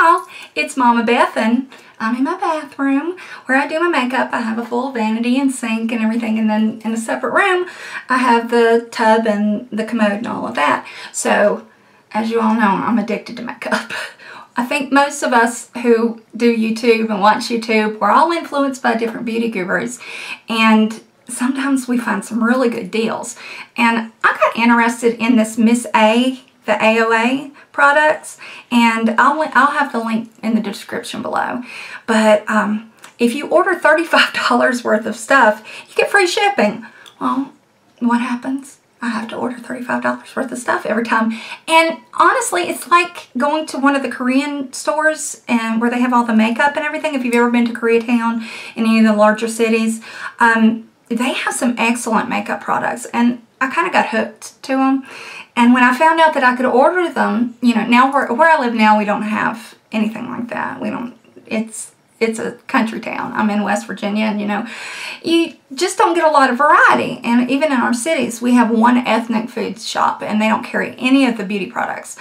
y'all, it's Mama Beth and I'm in my bathroom where I do my makeup. I have a full vanity and sink and everything, and then in a separate room I have the tub and the commode and all of that. So as you all know, I'm addicted to makeup. I think most of us who do YouTube and watch YouTube, we're all influenced by different beauty gurus, and sometimes we find some really good deals. And I got interested in this Miss A, the AOA products, and I'll have the link in the description below. But if you order $35 worth of stuff, you get free shipping. Well, what happens? I have to order $35 worth of stuff every time. And honestly, it's like going to one of the Korean stores and where they have all the makeup and everything. If you've ever been to Koreatown in any of the larger cities, they have some excellent makeup products, and I kind of got hooked to them. And when I found out that I could order them, you know, now where I live now, we don't have anything like that. We don't, it's a country town. I'm in West Virginia, and you know, you just don't get a lot of variety. And even in our cities, we have one ethnic food shop, and they don't carry any of the beauty products.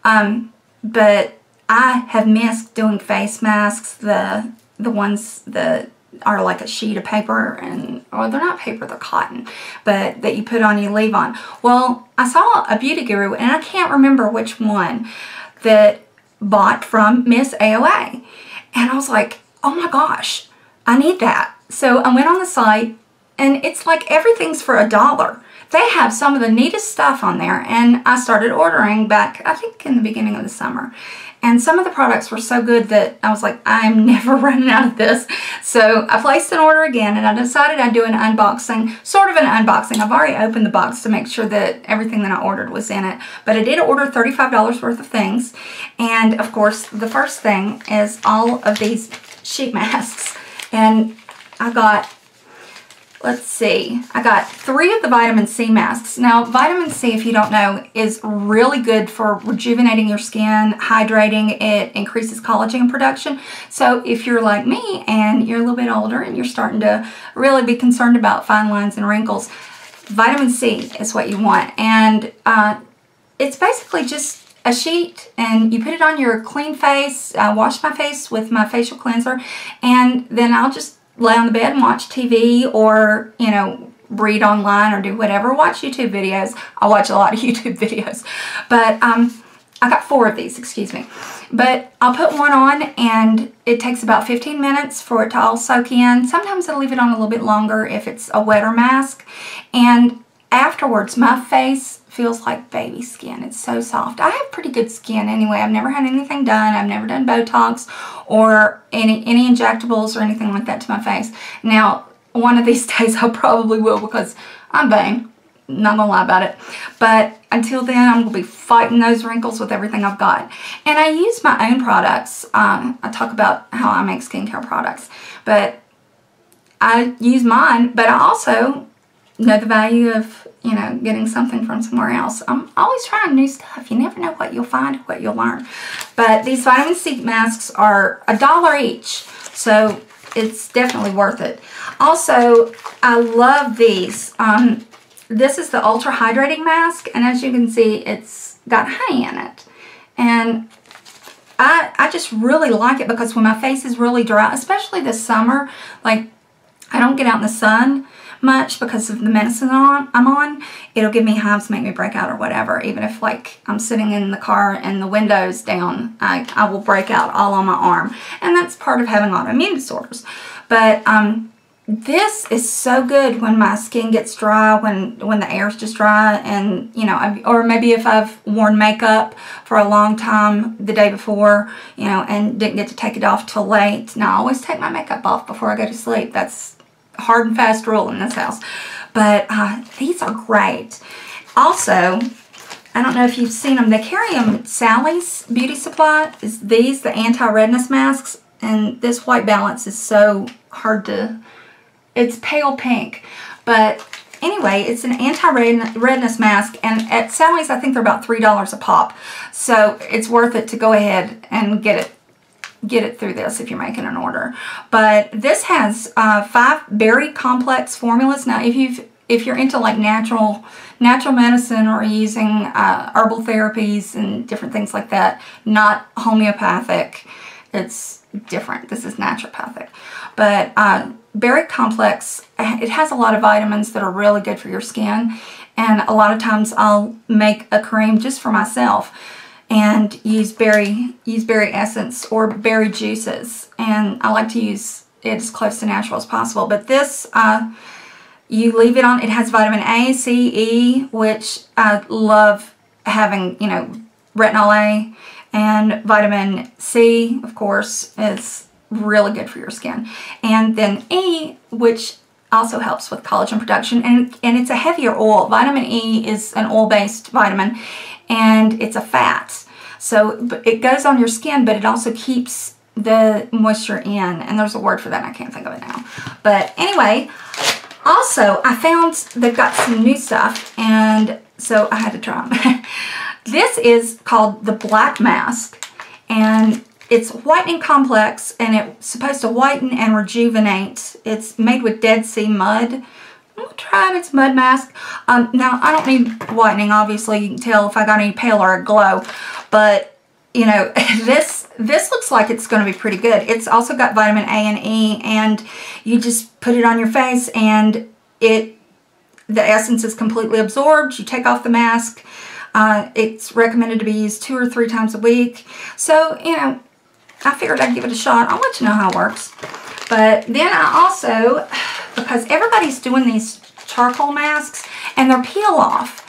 But I have missed doing face masks, the ones that are like a sheet of paper, and or they're not paper, they're cotton, but that you put on, you leave on. Well, I saw a beauty guru, and I can't remember which one, that bought from Miss AOA, and I was like, oh my gosh, I need that. So I went on the site, and it's like everything's for $1. They have some of the neatest stuff on there, and I started ordering back, I think, in the beginning of the summer. And some of the products were so good that I was like, I'm never running out of this. So I placed an order again, and I decided I'd do an unboxing, sort of an unboxing. I've already opened the box to make sure that everything that I ordered was in it. But I did order $35 worth of things. And of course, the first thing is all of these sheet masks. And I got, let's see, I got 3 of the vitamin C masks. Now, vitamin C, if you don't know, is really good for rejuvenating your skin, hydrating. It increases collagen production. So if you're like me and you're a little bit older and you're starting to really be concerned about fine lines and wrinkles, vitamin C is what you want. And it's basically just a sheet, and you put it on your clean face. I wash my face with my facial cleanser, and then I'll just lay on the bed and watch TV, or, you know, read online or do whatever. Watch YouTube videos. I watch a lot of YouTube videos. But I got 4 of these, excuse me. But I'll put one on, and it takes about 15 minutes for it to all soak in. Sometimes I'll leave it on a little bit longer if it's a wetter mask. And afterwards, my face feels like baby skin. It's so soft. I have pretty good skin anyway. I've never had anything done. I've never done Botox or any injectables or anything like that to my face. Now, one of these days I probably will, because I'm vain. Not gonna lie about it. But until then, I'm gonna be fighting those wrinkles with everything I've got. And I use my own products. I talk about how I make skincare products, but I use mine. But I also know the value of, you know, getting something from somewhere else. I'm always trying new stuff. You never know what you'll find, what you'll learn. But these vitamin C masks are $1 each, so it's definitely worth it. Also, I love these. This is the Ultra Hydrating Mask, and as you can see, it's got honey in it. And I just really like it, because when my face is really dry, especially this summer, like, I don't get out in the sun much because of the medicine I'm on. It'll give me hives, make me break out or whatever. Even if, like, I'm sitting in the car and the window's down, I will break out all on my arm. And that's part of having autoimmune disorders. But this is so good when my skin gets dry, when the air's just dry, and, you know, or maybe if I've worn makeup for a long time the day before, you know, and didn't get to take it off till late. Now, I always take my makeup off before I go to sleep. That's hard and fast rule in this house. But these are great. Also, I don't know if you've seen them. They carry them at Sally's Beauty Supply. Is these, the anti-redness masks. And this white balance is so hard to, it's pale pink. But anyway, it's an anti-redness mask. And at Sally's, I think they're about $3 a pop. So it's worth it to go ahead and get it through this if you're making an order. But this has 5 berry complex formulas. Now, if you've if you're into like natural medicine or using herbal therapies and different things like that, not homeopathic. It's different. This is naturopathic. But berry complex, it has a lot of vitamins that are really good for your skin. And a lot of times I'll make a cream just for myself and use berry essence or berry juices. And I like to use it as close to natural as possible. But this, you leave it on. It has vitamin A, C, E, which I love having, you know, retinol A. And vitamin C, of course, is really good for your skin. And then E, which also helps with collagen production. And it's a heavier oil. Vitamin E is an oil-based vitamin, and it's a fat. So it goes on your skin, but it also keeps the moisture in. And there's a word for that. I can't think of it now. But anyway, also, I found they've got some new stuff, and so I had to try them. This is called the Black Mask, and it's whitening complex, and it's supposed to whiten and rejuvenate. It's made with Dead Sea mud. I'm gonna try it. It's mud mask. Now, I don't need whitening, obviously. You can tell if I got any pale or a glow, but you know, this looks like it's going to be pretty good. It's also got vitamin A and E, and you just put it on your face, and the essence is completely absorbed. You take off the mask. It's recommended to be used 2 or 3 times a week. So, you know, I figured I'd give it a shot. I'll let you know how it works. But then I also, because everybody's doing these charcoal masks and they're peel off.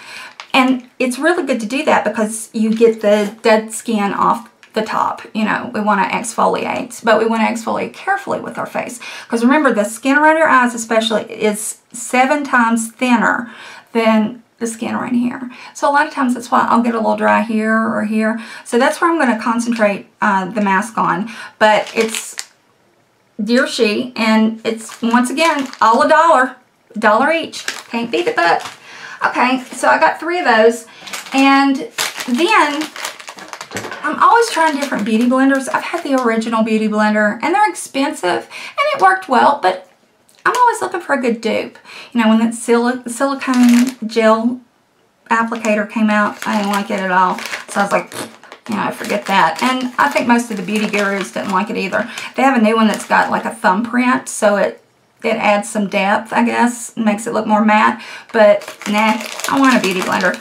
And it's really good to do that because you get the dead skin off the top. You know, we want to exfoliate, but we want to exfoliate carefully with our face. Because remember, the skin around your eyes especially is 7 times thinner than the skin right here. So a lot of times that's why I'll get a little dry here or here. So that's where I'm going to concentrate the mask on. But it's Dear She, and it's, once again, all $1 each. Can't beat it, but okay, so I got 3 of those. And then I'm always trying different beauty blenders. I've had the original beauty blender, and they're expensive, and it worked well, but I'm always looking for a good dupe. You know, when that silicone gel applicator came out, I didn't like it at all. So I was like, you know, forget that. And I think most of the beauty gurus didn't like it either. They have a new one that's got like a thumbprint, so it adds some depth, I guess, and makes it look more matte. But nah, I want a beauty blender.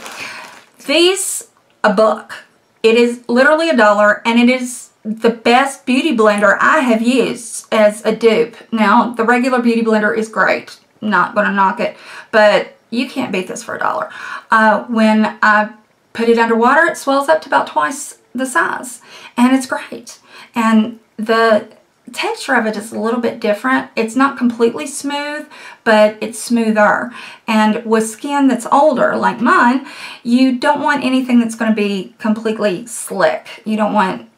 These, a buck. It is literally $1, and it is the best beauty blender I have used as a dupe. Now, the regular beauty blender is great. Not going to knock it, but you can't beat this for $1. When I put it underwater, it swells up to about twice the size, and it's great. And the texture of it is a little bit different. It's not completely smooth, but it's smoother. And with skin that's older, like mine, you don't want anything that's going to be completely slick. You don't want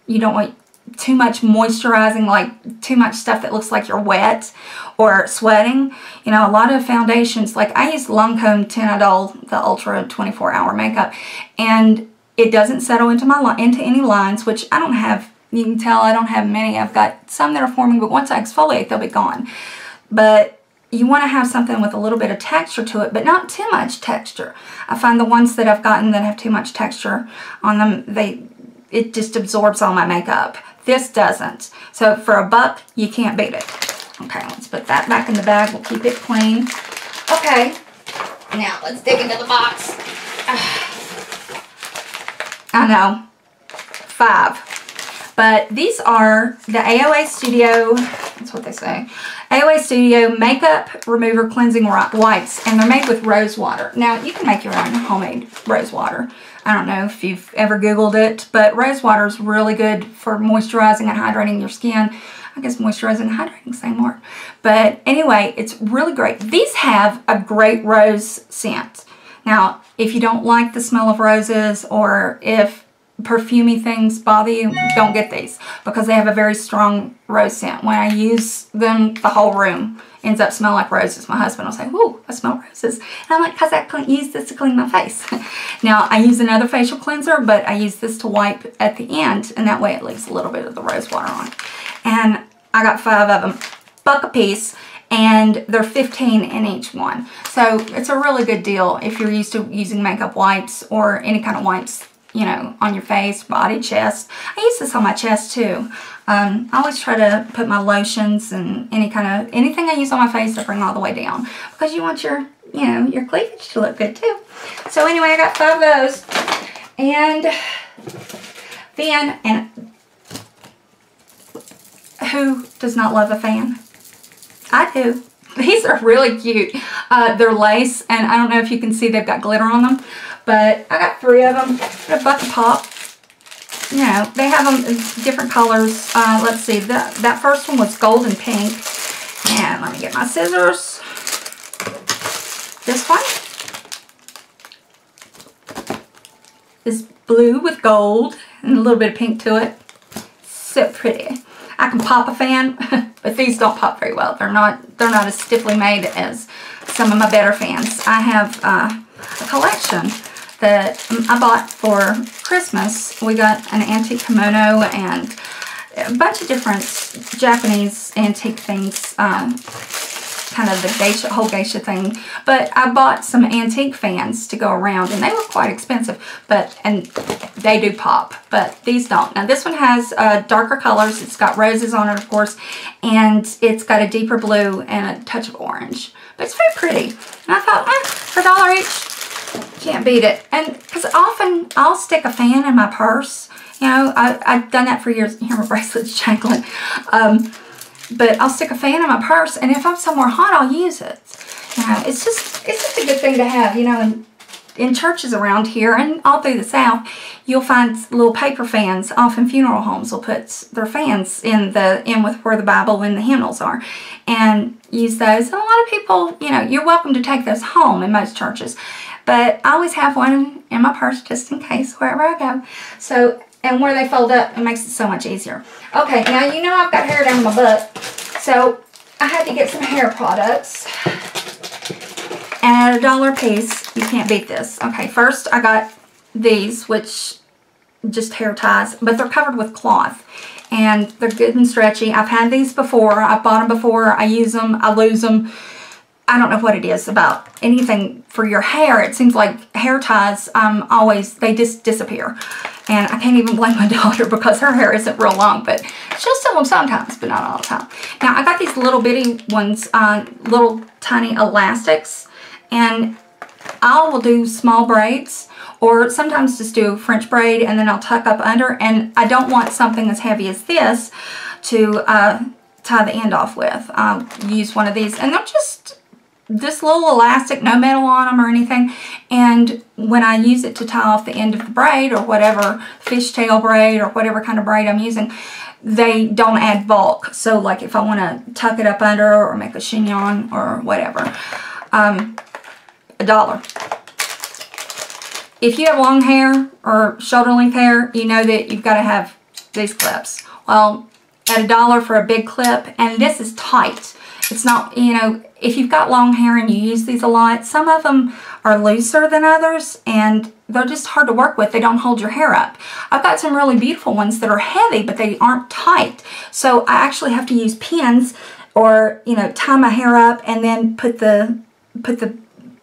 too much moisturizing, like too much stuff that looks like you're wet or sweating. You know, a lot of foundations, like I use Lancome Tinidol, the Ultra 24-hour makeup, and it doesn't settle into any lines, which I don't have. You can tell I don't have many. I've got some that are forming, but once I exfoliate, they'll be gone. But you want to have something with a little bit of texture to it, but not too much texture. I find the ones that I've gotten that have too much texture on them, it just absorbs all my makeup. This doesn't. So for $1, you can't beat it. Okay, let's put that back in the bag. We'll keep it clean. Okay, now let's dig into the box. I know, 5. But these are the AOA Studio, that's what they say, AOA Studio Makeup Remover Cleansing Wipes, and they're made with rose water. Now, you can make your own homemade rose water. I don't know if you've ever Googled it, but rose water is really good for moisturizing and hydrating your skin. I guess moisturizing and hydrating, same word. But anyway, it's really great. These have a great rose scent. Now, if you don't like the smell of roses, or if perfumey things bother you, don't get these, because they have a very strong rose scent. When I use them, the whole room ends up smelling like roses. My husband will say, "Ooh, I smell roses." And I'm like, "Because I use this to clean my face." Now, I use another facial cleanser, but I use this to wipe at the end, and that way it leaves a little bit of the rose water on. And I got 5 of them, $1 a piece, and they're $15 in each one. So it's a really good deal if you're used to using makeup wipes or any kind of wipes, you know, on your face, body, chest. I use this on my chest too. I always try to put my lotions and anything I use on my face, I bring all the way down, because you want your, you know, your cleavage to look good too. So anyway, I got 5 of those. And then, and who does not love a fan? I do. These are really cute. They're lace, and I don't know if you can see they've got glitter on them, but I got 3 of them. They're Bucket Pop. You know, they have them in different colors. Let's see, that first one was gold and pink. And let me get my scissors. This one is blue with gold and a little bit of pink to it. So pretty. I can pop a fan, but these don't pop very well. They're not as stiffly made as some of my better fans. I have a collection that I bought for Christmas. We got an antique kimono and a bunch of different Japanese antique things, kind of the whole geisha thing. But I bought some antique fans to go around, and they were quite expensive, and they do pop, but these don't. Now this one has darker colors. It's got roses on it, of course, and it's got a deeper blue and a touch of orange. But it's very pretty. And I thought, for $1 each, can't beat it. And because often I'll stick a fan in my purse. You know, I've done that for years. Here, my bracelet's jangling. But I'll stick a fan in my purse, and if I'm somewhere hot, I'll use it. You know, it's just a good thing to have. You know, in churches around here and all through the South, you'll find little paper fans. Often funeral homes will put their fans in with where the Bible and the hymnals are, and use those. And a lot of people, you know, you're welcome to take those home in most churches, but I always have one in my purse just in case wherever I go. So. And where they fold up, it makes it so much easier. Okay, now you know I've got hair down my butt, so I had to get some hair products. And at $1 a piece, you can't beat this. Okay, first I got these, which just hair ties, but they're covered with cloth. And they're good and stretchy. I've had these before. I've bought them before. I use them. I lose them. I don't know what it is about anything for your hair. It seems like hair ties, they just disappear. And I can't even blame my daughter because her hair isn't real long, but she'll sew them sometimes, but not all the time. Now, I got these little bitty ones, little tiny elastics, and I will do small braids, or sometimes just do French braid, and then I'll tuck up under, and I don't want something as heavy as this to tie the end off with. I'll use one of these, and they're just this little elastic, no metal on them or anything, and when I use it to tie off the end of the braid or whatever, fishtail braid or whatever kind of braid I'm using, they don't add bulk. So like if I want to tuck it up under or make a chignon or whatever, $1. If you have long hair or shoulder length hair, you know that you've got to have these clips. Well, at $1 for a big clip, and this is tight. It's not, you know, if you've got long hair and you use these a lot, some of them are looser than others, and they're just hard to work with. They don't hold your hair up. I've got some really beautiful ones that are heavy, but they aren't tight. So I actually have to use pins or, you know, tie my hair up and then put the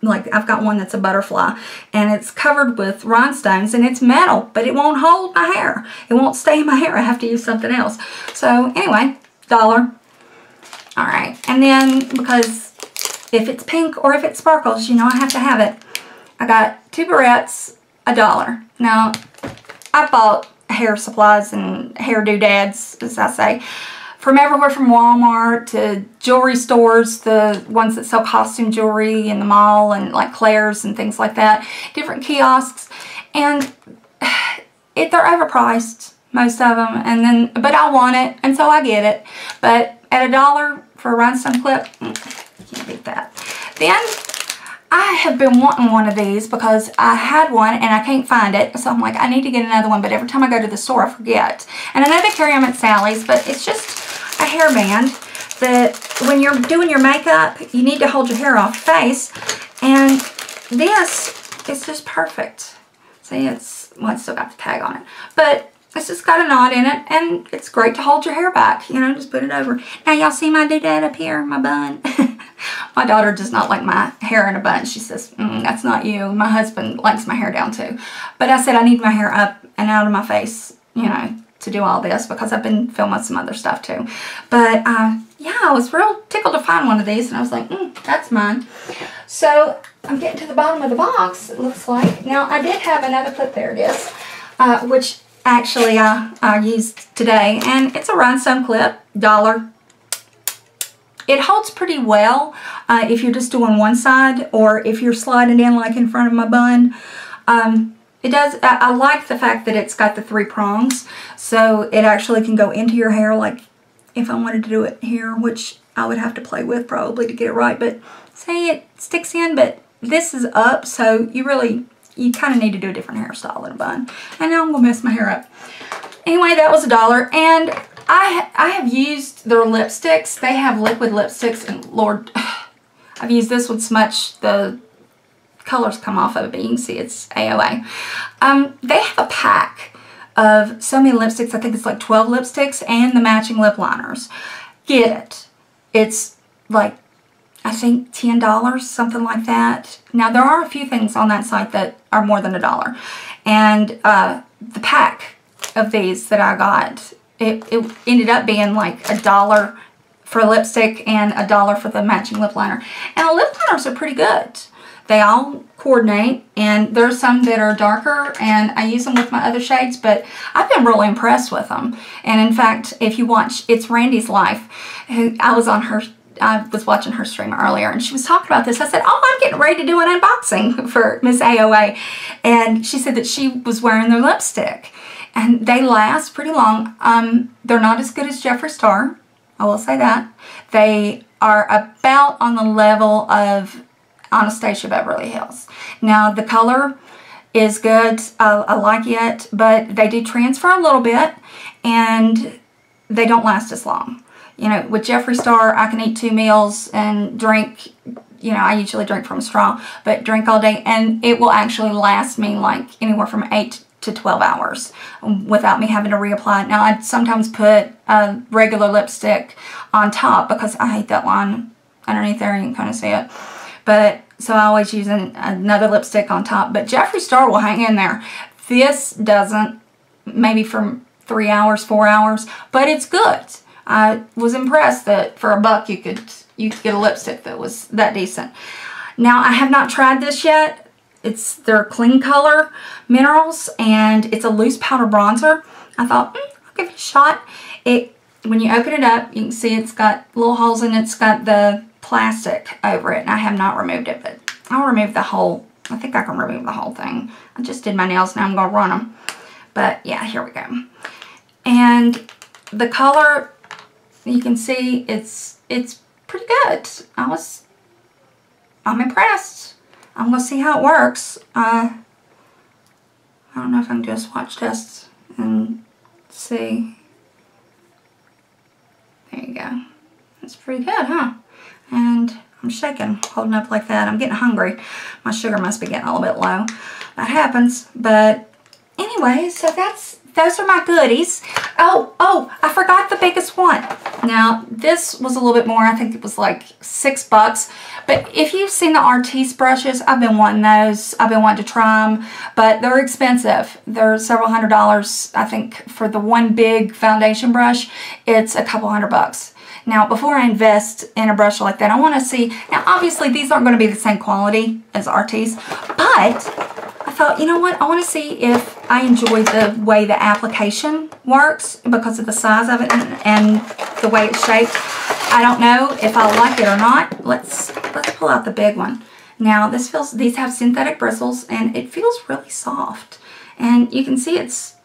like I've got one that's a butterfly, and it's covered with rhinestones, and it's metal, but it won't hold my hair. It won't stay in my hair. I have to use something else. So anyway, $1. All right, and then because if it's pink or if it sparkles, you know I have to have it. I got 2 barrettes, $1. Now, I bought hair supplies and hair doodads, as I say, from everywhere from Walmart to jewelry stores, the ones that sell costume jewelry in the mall, and like Claire's and things like that, different kiosks, and they're overpriced, most of them, but I want it, and so I get it. But at $1 for a rhinestone clip, can't beat that. Then I have been wanting one of these because I had one and I can't find it, so I'm like, I need to get another one, but every time I go to the store, I forget. And I know they carry them at Sally's, but it's just a hairband that when you're doing your makeup, you need to hold your hair off your face, and this is just perfect. See, it's still got the tag on it, but It's just got a knot in it, and it's great to hold your hair back. You know, just put it over. Now, y'all see my doodad up here, my bun? My daughter does not like my hair in a bun. She says, that's not you. My husband likes my hair down too. But I said I need my hair up and out of my face, you know, to do all this because I've been filming some other stuff too. But yeah, I was real tickled to find one of these, and I was like, that's mine. So I'm getting to the bottom of the box, it looks like. Now, I did have another clip. There it is, which actually I used today, and it's a rhinestone clip, $1. It holds pretty well if you're just doing one side, or if you're sliding in like in front of my bun. It does. I like the fact that it's got the 3 prongs, so it actually can go into your hair. Like if I wanted to do it here, which I would have to play with probably to get it right, but say it sticks in, but this is up, so you kind of need to do a different hairstyle than a bun. And now I'm gonna mess my hair up. Anyway, that was $1, and I have used their lipsticks. They have liquid lipsticks, and Lord, I've used this one so much the colors come off of it, but you can see it's AOA. They have a pack of so many lipsticks. I think it's like 12 lipsticks and the matching lip liners. Get it. It's like, I think $10, something like that. Now, there are a few things on that site that are more than $1. And the pack of these that I got, it ended up being like $1 for a lipstick and $1 for the matching lip liner. And the lip liners are pretty good. They all coordinate, and there's some that are darker, and I use them with my other shades, but I've been really impressed with them. And in fact, if you watch It's Randy's Life, I was watching her stream earlier, and she was talking about this. I said, oh, I'm getting ready to do an unboxing for Miss AOA. And she said that she was wearing their lipstick, and they last pretty long. They're not as good as Jeffree Star, I will say that. They are about on the level of Anastasia Beverly Hills. Now, the color is good. I like it, but they do transfer a little bit, and they don't last as long. You know, with Jeffree Star, I can eat 2 meals and drink, you know, I usually drink from a straw, but drink all day, and it will actually last me like anywhere from 8 to 12 hours without me having to reapply it. Now, I sometimes put a regular lipstick on top because I hate that line underneath there, and you can kind of see it. But, so I always use another lipstick on top. But Jeffree Star will hang in there. This doesn't, maybe from 3 hours, 4 hours, but it's good. I was impressed that for $1 you could get a lipstick that was that decent. Now, I have not tried this yet. It's their Clean Color Minerals, and it's a loose powder bronzer. I thought, I'll give it a shot. When you open it up, you can see it's got little holes in it. It's got the plastic over it, and I have not removed it, but I'll remove the whole, I think I can remove the whole thing. I just did my nails, now I'm going to run them. But yeah, here we go. And the color, you can see it's pretty good. I'm impressed. I'm going to see how it works. I don't know if I can do a swatch test and see. There you go. That's pretty good, huh? And I'm shaking, holding up like that. I'm getting hungry. My sugar must be getting a little bit low. That happens. But anyway, so those are my goodies. Oh, I forgot the biggest one. Now, this was a little bit more. I think it was like $6. But if you've seen the Artiste brushes, I've been wanting those. I've been wanting to try them, but they're expensive. They're several $100s. I think for the one big foundation brush, it's a couple $100. Now, before I invest in a brush like that, I want to see. Now, obviously, these aren't going to be the same quality as Artiste, but I thought, you know what? I want to see if I enjoy the way the application works because of the size of it and the way it's shaped. I don't know if I like it or not. Let's pull out the big one. Now, these have synthetic bristles, and it feels really soft. And you can see it's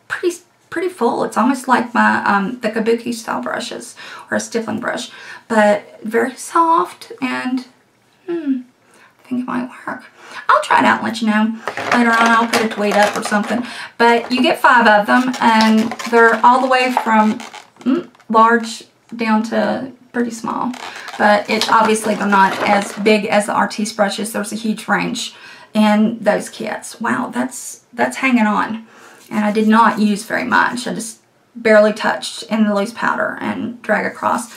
pretty full. It's almost like my the kabuki style brushes or a stippling brush, but very soft, and I think it might work. I'll try it out and let you know later on. I'll put a tweet up or something. But you get 5 of them, and they're all the way from large down to pretty small. But it's obviously they're not as big as the Artiste brushes. There's a huge range in those kits. Wow, that's hanging on. And I did not use very much. I just barely touched in the loose powder and drag across.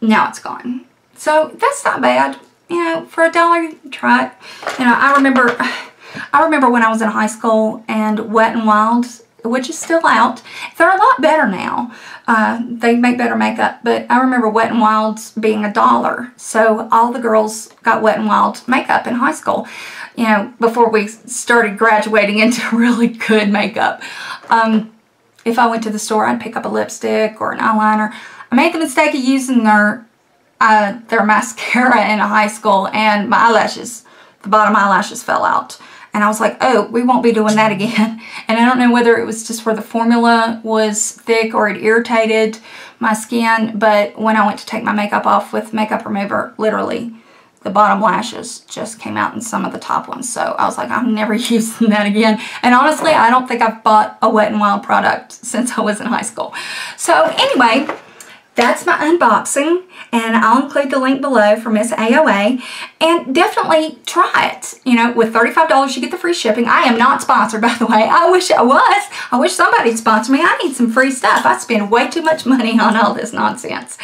Now it's gone. So that's not bad. You know, for $1, try it. You know, I remember when I was in high school and Wet n Wild, which is still out. They're a lot better now. They make better makeup, but I remember Wet n Wild's being $1. So all the girls got Wet n Wild makeup in high school, you know, before we started graduating into really good makeup. If I went to the store, I'd pick up a lipstick or an eyeliner. I made the mistake of using their mascara in high school, and my eyelashes, the bottom eyelashes fell out. And I was like, oh, we won't be doing that again. And I don't know whether it was just where the formula was thick or it irritated my skin, but when I went to take my makeup off with makeup remover, literally the bottom lashes just came out in some of the top ones. So I was like, I'm never using that again. And honestly, I don't think I've bought a Wet n Wild product since I was in high school. So anyway, that's my unboxing, and I'll include the link below for Miss AOA, and definitely try it. You know, with $35 you get the free shipping. I am not sponsored, by the way. I wish I was. I wish somebody'd sponsor me. I need some free stuff. I spend way too much money on all this nonsense.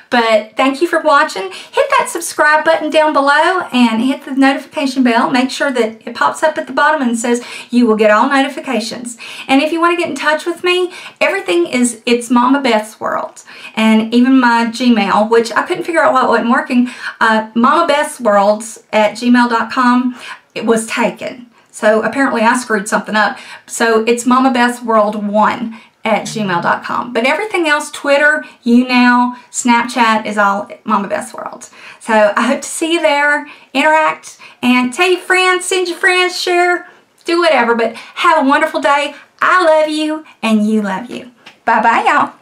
But thank you for watching. Hit that subscribe button down below and hit the notification bell. Make sure that it pops up at the bottom and says you will get all notifications. And if you want to get in touch with me, everything is, it's Mama Beth's World. And even my Gmail, which I couldn't figure out why it wasn't working, mamabethsworlds@gmail.com, it was taken. So apparently I screwed something up. So it's mamabethsworld1@gmail.com. But everything else, Twitter, YouNow, Snapchat, is all Mama Beth's World. So I hope to see you there, interact, and tell your friends, send your friends, share, do whatever. But have a wonderful day. I love you, and you love you. Bye-bye, y'all.